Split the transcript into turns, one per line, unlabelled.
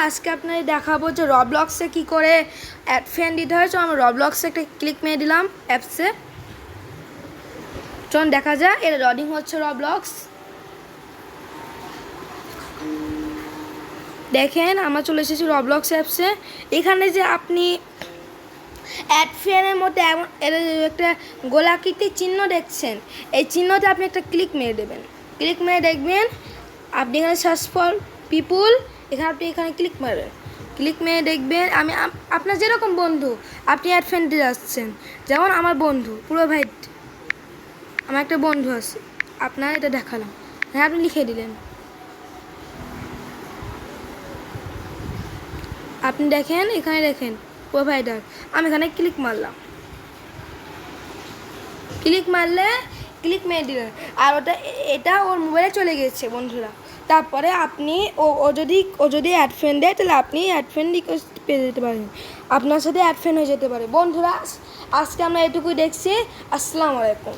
আজকে আপনাদের দেখাবো যে রবলক্সে কি করে অ্যাড ফ্রেন্ড দিতে হয়। চলুন আমরা রবলক্সে একটা ক্লিক মেরে দিলাম অ্যাপসে। চলুন দেখা যায় এর লোডিং হচ্ছে রবলক্স। দেখেন আমরা চলে এসেছি রবলক্স অ্যাপসে। এখানে যে আপনি অ্যাড ফ্রেন্ডের মধ্যে এমন একটা গোলাকৃতির চিহ্ন দেখছেন, এই চিহ্নতে আপনি একটা ক্লিক মেরে দেবেন। ক্লিক মেরে দেখবেন আপনি এখানে সার্চ ফর পিপুল, এখানে আপনি এখানে ক্লিক মারবেন। ক্লিক মেরে দেখবেন আমি আপনার যেরকম বন্ধু আপনি অ্যাড ফ্রেন্ড দিয়ে আসছেন, যেমন আমার বন্ধু পুরো ভাই, আমার একটা বন্ধু আছে, আপনার এটা দেখালাম, হ্যাঁ আপনি লিখে দিলেন। আপনি দেখেন এখানে দেখেন প্রোভাইডার, আমি এখানে ক্লিক মারলাম। ক্লিক মারলে ক্লিক মেরে দিলেন আর এটা ওর মোবাইলে চলে গেছে বন্ধুরা। তারপরে আপনি ও যদি অ্যাড ফ্রেন্ড দেয় তাহলে আপনি অ্যাড ফ্রেন্ড রিকোয়েস্ট পেয়ে যেতে পারেন, আপনার সাথে অ্যাড ফ্রেন্ড হয়ে যেতে পারে। বন্ধুরা আজকে আমরা এটুকুই দেখছি। আসসালামু আলাইকুম।